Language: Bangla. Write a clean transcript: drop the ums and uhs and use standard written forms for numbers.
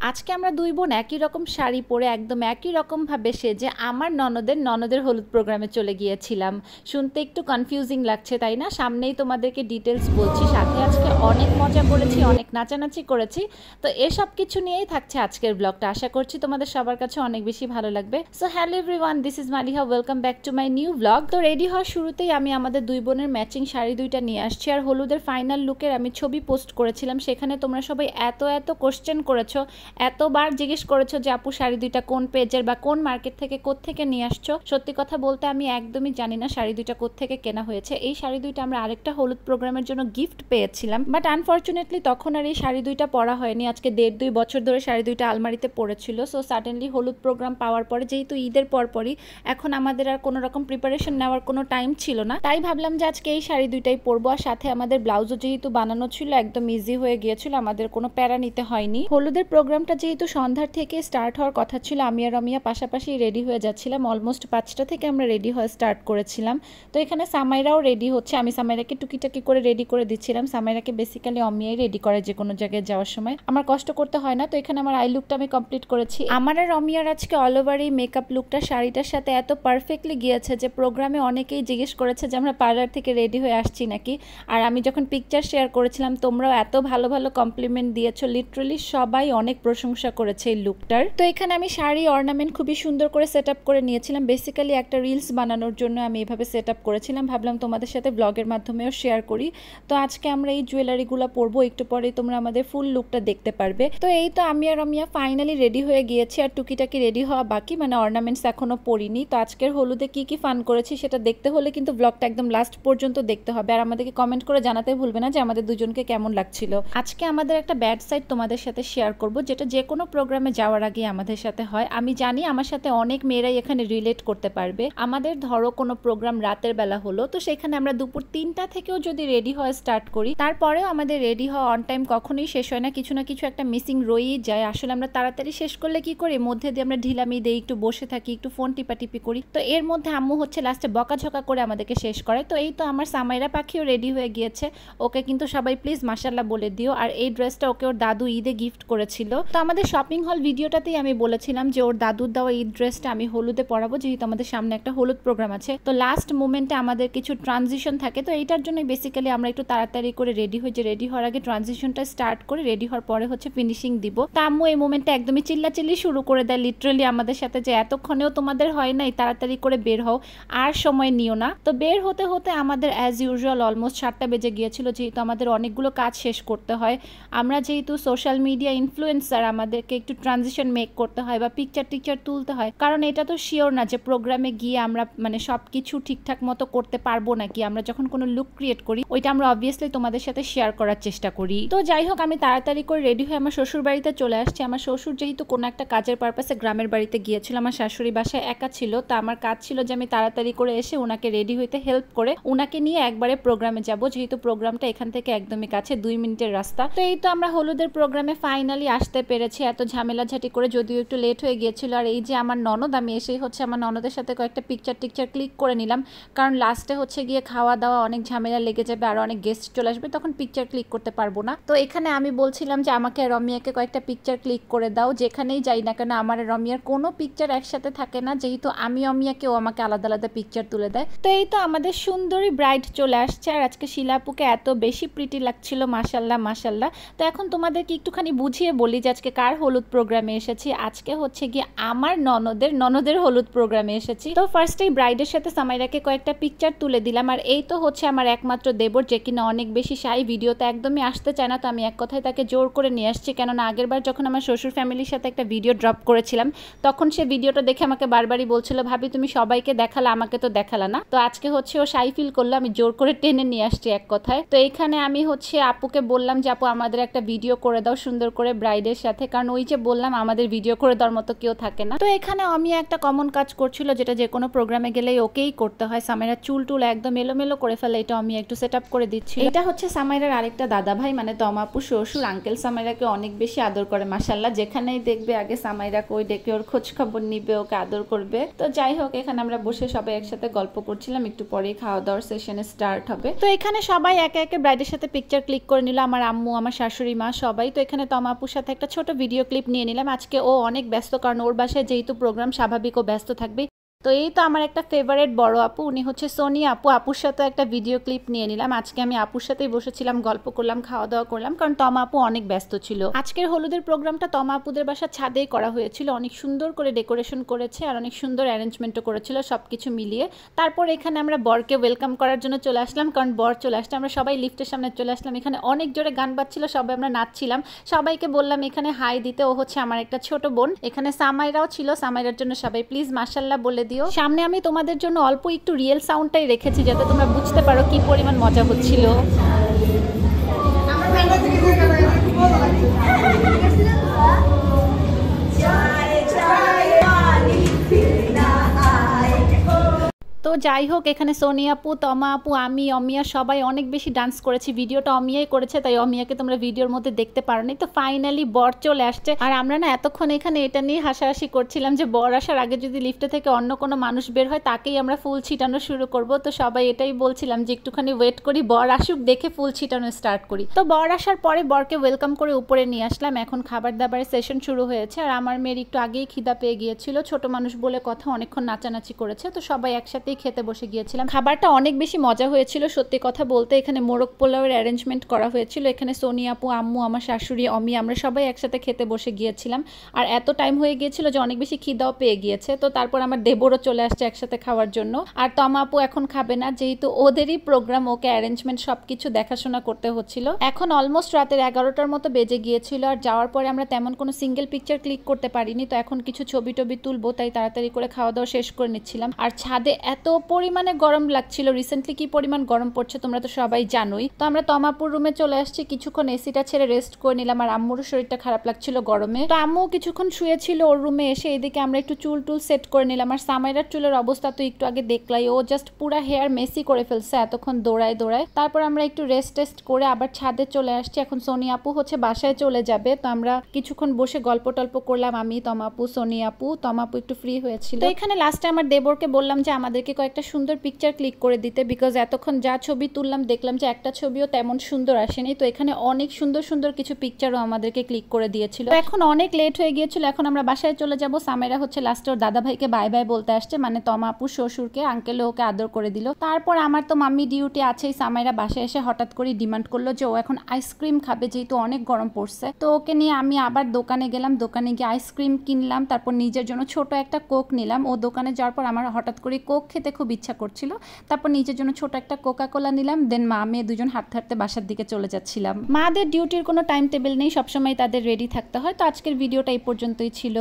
আজকে আমরা দুই বোন একই রকম শাড়ি পরে একদম একই রকমভাবে সেজে আমার ননদের হলুদ প্রোগ্রামে চলে গিয়েছিলাম। শুনতে একটু কনফিউজিং লাগছে তাই না? সামনেই তোমাদেরকে ডিটেলস বলছি, সাথে আজকে অনেক মজা করেছি, অনেক নাচানাচি করেছি। তো এসব কিছু নিয়েই থাকছে আজকের ব্লগটা। আশা করছি তোমাদের সবার কাছে অনেক বেশি ভালো লাগবে। So hello everyone, this is Maliha, welcome back to my new blog. তো রেডি হওয়ার শুরুতেই আমি আমাদের দুই বোনের ম্যাচিং শাড়ি দুইটা নিয়ে আসছি, আর হলুদের ফাইনাল লুকের আমি ছবি পোস্ট করেছিলাম। সেখানে তোমরা সবাই এত কোশ্চেন করেছো, এতবার জিজ্ঞেস করেছো যে আপু শাড়ি দুইটা কোন পেজের বা কোন মার্কেট থেকে কোত্থেকে নিয়ে আসছো। সত্যি কথা বলতে আমি একদমই জানি না শাড়ি দুইটা কোত্থেকে কেনা হয়েছে। এই শাড়ি দুইটা আমরা আরেকটা হলুদ প্রোগ্রামের জন্য গিফট পেয়েছিলাম, বাট আনফরচুনেটলি তখন আর এই শাড়ি দুইটা পরা হয়নি। আজকে 1.5-2 বছর ধরে শাড়ি দুইটা আলমারিতে পড়েছিল। সো সাডেনলি হলুদ প্রোগ্রাম পাওয়ার পরে, যেহেতু ঈদের পরপরই এখন আমাদের আর কোনো রকম প্রিপারেশন নেওয়ার কোনো টাইম ছিল না, তাই ভাবলাম যে আজকে এই শাড়ি দুইটাই পরবো। আর সাথে আমাদের ব্লাউজও যেহেতু বানানো ছিল, একদম ইজি হয়ে গিয়েছিল, আমাদের কোনো প্যারা নিতে হয়নি। হলুদের প্রোগ্রামটা যেহেতু সন্ধ্যার থেকে স্টার্ট হওয়ার কথা ছিল, আমি আর রমিয়া পাশাপাশি রেডি হয়ে যাচ্ছিলাম। অলমোস্ট 5টা থেকে আমরা রেডি হয়ে স্টার্ট করেছিলাম। তো এখানে সামাইরাও রেডি হচ্ছে, আমি সামাইরাকে টুকিটাকি করে রেডি করে দিচ্ছিলাম। সামাইরাকে বেসিক্যালি অমিয়াই রেডি করে যে কোনো জায়গায় যাওয়ার সময়, আমার কষ্ট করতে হয় না। তো এখানে আমার আই লুকটা আমি কমপ্লিট করেছি। আমার আর রমিয়ার আজকে অল ওভার এই মেকআপ লুকটা শাড়িটার সাথে এত পারফেক্টলি গিয়েছে যে প্রোগ্রামে অনেকেই জিজ্ঞেস করেছে যে আমরা পার্লার থেকে রেডি হয়ে আসছি নাকি। আর আমি যখন পিকচার শেয়ার করেছিলাম, তোমরাও এত ভালো ভালো কমপ্লিমেন্ট দিয়েছো, লিটারালি সবাই অনেক প্রশংসা করেছে এই লুকটার। তো এখানে আমি শাড়ি অর্নামেন্ট খুবই সুন্দর করে সেট আপ করে নিয়েছিলাম। বেসিক্যালি একটা রিলস বানানোর জন্য আমি এভাবে সেট আপ করেছিলাম, ভাবলাম তোমাদের সাথে ব্লগের মাধ্যমেও শেয়ার করি। তো আজকে আমরা এই জুয়েলারিগুলো পরবো, একটু পরে তোমরা আমাদের ফুল লুকটা দেখতে পারবে। তো এই তো আমি আর রমিয়া ফাইনালি রেডি হয়ে গিয়েছি, আর টুকিটাকি রেডি হওয়া বাকি, মানে অর্নামেন্টস এখনো পরিনি। তো আজকের হলুদে কি কি ফান করেছি সেটা দেখতে হলে কিন্তু ব্লগটা একদম লাস্ট পর্যন্ত দেখতে হবে। আর আমাদেরকে কমেন্ট করে জানাতে ভুলবে না যে আমাদের দুজনকে কেমন লাগছিল। আজকে আমাদের একটা ব্যাড সাইড তোমাদের সাথে শেয়ার করব, যেটা যে কোনো প্রোগ্রামে যাওয়ার আগে আমাদের সাথে হয়। আমি জানি আমার সাথে অনেক মেয়েরাই এখানে রিলেট করতে পারবে। আমাদের ধরো কোনো প্রোগ্রাম রাতের বেলা হলো, তো সেখানে আমরা দুপুর 3টা থেকেও যদি রেডি হওয়া স্টার্ট করি, তারপরেও আমাদের রেডি হওয়া অন টাইম কখনোই শেষ হয় না, কিছু না কিছু একটা মিসিং রয়েই যায়। আসলে আমরা তাড়াতাড়ি শেষ করলে কি করি, মধ্যে দিয়ে আমরা ঢিলামি দেই, একটু বসে থাকি, একটু ফোন টিপাটিপি করি। তো এর মধ্যে আম্মু হচ্ছে লাস্টে বকাঝকা করে আমাদেরকে শেষ করে। তো এই তো আমার সামাইরা পাখিও রেডি হয়ে গিয়েছে, ওকে কিন্তু সবাই প্লিজ মাশাআল্লাহ বলে দিও। আর এই ড্রেসটা ওকে ওর দাদু ঈদে গিফট করেছিল। তো আমাদের শপিং হল ভিডিওটাতেই আমি বলেছিলাম যে ওর দাদুর দেওয়া ঈদ ড্রেসটা আমি হলুদে পরাবো, যেহেতু আমাদের সামনে একটা হলুদ প্রোগ্রাম আছে। তো লাস্ট মোমেন্টে আমাদের কিছু ট্রানজিশন থাকে, তো এইটার জন্য বেসিক্যালি আমরা একটু তাড়াতাড়ি করে রেডি হই, যে রেডি হওয়ার আগে ট্রানজিশনটা স্টার্ট করে রেডি হওয়ার পরে হচ্ছে ফিনিশিং দিব। তো আম্মু এই মোমেন্টে একদমই চিল্লাচিল্লি শুরু করে দেয় লিটারালি আমাদের সাথে, যে এতক্ষণেও তোমাদের হয় নাই, তাড়াতাড়ি করে বের হও, আর সময় নিও না। তো বের হতে হতে আমাদের অ্যাজ ইউজুয়াল অলমোস্ট 7টা বেজে গিয়েছিল, যেহেতু আমাদের অনেকগুলো কাজ শেষ করতে হয়। আমরা যেহেতু সোশ্যাল মিডিয়া ইনফ্লুয়েন্সার, আমাদেরকে একটু ট্রানজিশন মেক করতে হয় বা পিকচার টিকচার তুলতে হয়, কারণ এটা তো শিওর না যে প্রোগ্রামে গিয়ে আমরা মানে সব কিছু ঠিকঠাক মতো করতে পারবো নাকি। আমরা যখন কোনো লুক ক্রিয়েট করি, ওইটা আমরা অবভিয়াসলি তোমাদের সাথে শেয়ার করার চেষ্টা করি। তো যাই হোক, আমি তাড়াতাড়ি করে রেডি হয়ে আমার শ্বশুর বাড়িতে চলে আসছি। আমার শ্বশুর যেহেতু কোনো একটা কাজের পারপাসে গ্রামের বাড়িতে গিয়েছিল, আমার শাশুড়ি বাসায় একা ছিল। তো আমার কাজ ছিল যে আমি তাড়াতাড়ি করে এসে ওনাকে রেডি হইতে হেল্প করে ওনাকে নিয়ে একবারে প্রোগ্রামে যাব, যেহেতু প্রোগ্রামটা এখান থেকে একদমই কাছে, 2 মিনিটের রাস্তা। তো এই তো আমরা হলুদের প্রোগ্রামে ফাইনালি আসতে পেরেছি, এত ঝামেলাঝাটি করে, যদিও একটু লেট হয়ে গিয়েছিল। আর এই যে আমার ননদ, আমি এসেই হচ্ছে আমার ননদের সাথে কয়েকটা পিকচার টিকচার ক্লিক করে নিলাম, কারণ লাস্টে হচ্ছে গিয়ে খাওয়া দাওয়া অনেক ঝামেলা লেগে যাবে, আর অনেক গেস্ট চলে আসবে, তখন পিকচার ক্লিক করতে পারবো না। তো এখানে আমি বলছিলাম যে আমাকে রমিয়াকে কয়েকটা পিকচার ক্লিক করে দাও, যেখানেই যাই না কেন আমার রমিয়ার কোনো পিকচার একসাথে থাকে না, যেহেতু আমি অমিয়াকে, ও আমাকে আলাদা আলাদা পিকচার তুলে দেয়। তো এই তো আমাদের সুন্দরী ব্রাইড চলে আসছে, আর আজকে শিলাপুকে এত বেশি প্রিটি লাগছিল, মাশাল্লাহ মাশাল্লাহ। তো এখন তোমাদেরকে একটুখানি বুঝিয়ে বলি যে আজকে কার হলুদ প্রোগ্রামে এসেছি। আজকে হচ্ছে গিয়ে আমার ননদের হলুদ প্রোগ্রামে এসেছি। তো ফার্স্টেই ব্রাইডের সাথে সামাইরাকে কয়েকটা পিকচার তুলে দিলাম। আর এই তো হচ্ছে আমার একমাত্র দেবর, যে কিনা অনেক বেশি শাই, ভিডিওতে একদমই আসতে চায় না। তো আমি এক কথায় তাকে জোর করে নিয়ে আসছি, কেননা আগের বার যখন আমার শ্বশুর ফ্যামিলির সাথে একটা ভিডিও ড্রপ করেছিলাম, তখন সে ভিডিওটা দেখে আমাকে বারবারই বলছিল, ভাবি তুমি সবাইকে দেখালা, আমাকে তো দেখালা না। তো আজকে হচ্ছে ও শাই ফিল করলো, আমি জোর করে টেনে নিয়ে আসছি এক কথায়। তো এইখানে আমি হচ্ছে আপুকে বললাম যে আপু আমাদের একটা ভিডিও করে দাও সুন্দর করে ব্রাইডের সাথে, কারণ ওই যে বললাম আমাদের ভিডিও করে দেওয়ার মতো কেউ থাকে না। তো এখানে আমি একটা কমন কাজ করছিল, যেটা যে কোনো প্রোগ্রামে গেলেই ওকেই করতে হয়। সামাইরার চুল টুল একদম এলোমেলো করে ফেলে, এটা আমি একটু সেট আপ করে দিচ্ছি। এটা হচ্ছে সামাইরার আরেকটা দাদা ভাই, মানে তমাপু শ্বশুর আঙ্কেল সামাইরাকে অনেক বেশি আদর করে মাশাআল্লাহ। যেখানেই দেখবে আগে সামাইরাকে ওই ডেকে ওর খোঁজ খবর নিবে, ওকে আদর করবে। তো যাই হোক, এখানে আমরা বসে সবাই একসাথে গল্প করছিলাম, একটু পরেই খাওয়া দাওয়ার সেশনে স্টার্ট হবে। তো এখানে সবাই একে একে ব্রাইডের সাথে পিকচার ক্লিক করে নিল, আমার আম্মু, আমার শাশুড়ি মা, সবাই। তো এখানে তমাপুর সাথে একটা ছোট ভিডিও ক্লিপ নিয়ে নিলাম। আজকে ও অনেক ব্যস্ত, কারণ ওর বাসায় যেহেতু প্রোগ্রাম, স্বাভাবিক ও ব্যস্ত থাকবে। তো এই তো আমার একটা ফেভারিট বড় আপু, উনি হচ্ছে সোনিয়া আপু। আপুর সাথে একটা ভিডিও ক্লিপ নিয়ে নিলাম। আজকে আমি আপুর সাথেই বসেছিলাম, গল্প করলাম, খাওয়া দাওয়া করলাম, কারণ তমা আপু অনেক ব্যস্ত ছিল। আজকের হলুদের প্রোগ্রামটা তমা আপুদের বাসার ছাদেই করা হয়েছিল। অনেক সুন্দর করে ডেকোরেশন করেছে আর অনেক সুন্দর অ্যারেঞ্জমেন্টও করেছিল, সবকিছু মিলিয়ে। তারপর এখানে আমরা বরকে ওয়েলকাম করার জন্য চলে আসলাম, কারণ বর চলে আসছে। আমরা সবাই লিফটের সামনে চলে আসলাম। এখানে অনেক জোরে গান বাজছিল, সবাই আমরা নাচছিলাম। সবাইকে বললাম এখানে হাই দিতে। ও হচ্ছে আমার একটা ছোট বোন। এখানে সামাইরাও ছিল, সামাইরার জন্য সবাই প্লিজ মাশাআল্লাহ বলে দিও। সামনে আমি তোমাদের জন্য অল্প একটু রিয়েল সাউন্ডটাই রেখেছি, যাতে তোমরা বুঝতে পারো কি পরিমাণ মজা হচ্ছিল। তো যাই হোক, এখানে সোনিয়া আপু, তমা আপু, আমি, অমিয়া সবাই অনেক বেশি ডান্স করেছি। ভিডিওটা অমিয়াই করেছে, তাই অমিয়াকে তোমরা ভিডিওর মধ্যে দেখতে পারো নি। তো ফাইনালি বর চলে আসছে, আর আমরা না এতক্ষণ এখানে এটা নিয়ে হাসাহাসি করছিলাম যে বর আসার আগে যদি লিফটে থেকে অন্য কোনো মানুষ বের হয়, তাকেই আমরা ফুল ছিটানো শুরু করব। তো সবাই এটাই বলছিলাম যে একটুখানি ওয়েট করি, বর আসুক, দেখে ফুল ছিটানো স্টার্ট করি। তো বর আসার পরে বরকে ওয়েলকাম করে উপরে নিয়ে আসলাম। এখন খাবার দাবারের সেশন শুরু হয়েছে, আর আমার মেয়ের একটু আগেই খিদা পেয়ে গিয়েছিল। ছোট মানুষ বলে কথা, অনেকক্ষণ নাচানাচি করেছে। তো সবাই একসাথে খেতে বসে গিয়েছিলাম। খাবারটা অনেক বেশি মজা হয়েছিল সত্যি কথা বলতে। এখানে মোরগ পোলাওয়ের অ্যারেঞ্জমেন্ট করা হয়েছিল। এখানে সোনিয়া আপু, আম্মু, আমার শাশুড়ি, অমি, আমরা সবাই একসাথে খেতে বসে গিয়েছিলাম। আর এত টাইম হয়ে গিয়েছিল যে অনেক বেশি খিদাও পেয়ে গিয়েছে। তো তারপর আমার দেবরও চলে আসছে একসাথে খাওয়ার জন্য। আর তমা আপু এখন খাবে না, যেহেতু ওদেরই প্রোগ্রাম, ওকে অ্যারেঞ্জমেন্ট সবকিছু দেখাশোনা করতে হচ্ছিল। এখন অলমোস্ট রাতের 11টার মতো বেজে গিয়েছিল। আর যাওয়ার পরে আমরা তেমন কোনো সিঙ্গেল পিকচার ক্লিক করতে পারিনি। তো এখন কিছু ছবি টবি তুলবো, তাই তাড়াতাড়ি করে খাওয়া দাওয়া শেষ করে নিচ্ছিলাম। আর ছাদে এত পরিমাণে গরম লাগছিল। রিসেন্টলি কি পরিমাণ গরম পড়ছে তোমরা তো সবাই জানোই। তো আমরা তমাপুর রুমে চলে আসছি, কিছুক্ষণ এসিটা ছেড়ে রেস্ট করে নিলাম। আর আম্মুরও শরীরটা খারাপ লাগছিল গরমে, তো আম্মু কিছুক্ষণ শুয়েছিল ওর রুমে এসে। এদিকে আমরা একটু চুল টুল সেট করে নিলাম। আর সামাইরার চুলের অবস্থা তো একটু আগে দেখলাই, ও জাস্ট পুরা হেয়ার মেসি করে ফেলছে এতক্ষণ দৌড়ায় দৌড়ায়। তারপর আমরা একটু রেস্ট টেস্ট করে আবার ছাদে চলে আসছি। এখন সোনি আপু হচ্ছে বাসায় চলে যাবে, তো আমরা কিছুক্ষণ বসে গল্প টল্প করলাম, আমি, তমাপু, সোনি আপু। তমাপু একটু ফ্রি হয়েছিল। তো এখানে লাস্টে আমার দেবরকে বললাম যে আমাদেরকে কয়েকটা সুন্দর পিকচার ক্লিক করে দিতে, বিকজ এতক্ষণ যা ছবি তুললাম দেখলাম যে একটা ছবিও তেমন সুন্দর আসেনি। তো এখানে অনেক সুন্দর সুন্দর কিছু পিকচারও আমাদেরকে ক্লিক করে দিয়েছিল। তো এখন অনেক লেট হয়ে গিয়েছিল, এখন আমরা বাসায় চলে যাব। সামেরা হচ্ছে লাস্টে ওর দাদা ভাইকে বাই বাই বলতে আসছে, মানে তমা আপু শ্বশুরকে, আঙ্কেলে ওকে আদর করে দিল। তারপর আমার তো মাম্মি ডিউটি আছেই। সামেরা বাসায় এসে হঠাৎ করে ডিমান্ড করলো যে ও এখন আইসক্রিম খাবে, যেহেতু অনেক গরম পড়ছে। তো ওকে নিয়ে আমি আবার দোকানে গেলাম, দোকানে গিয়ে আইসক্রিম কিনলাম, তারপর নিজের জন্য ছোট একটা কোক নিলাম। ও দোকানে যাওয়ার পর আমার হঠাৎ করে কোক খেতে খুব ইচ্ছা করছিল, তারপর নিজের জন্য ছোট একটা কোকা কোলা নিলাম। দেন মা মেয়ে দুজন হাঁটতে হাঁটতে বাসার দিকে চলে যাচ্ছিলাম। মাদের ডিউটির কোনো টাইম টেবিল নেই, সবসময় তাদের রেডি থাকতে হয়। তো আজকের ভিডিওটা এই পর্যন্তই ছিল।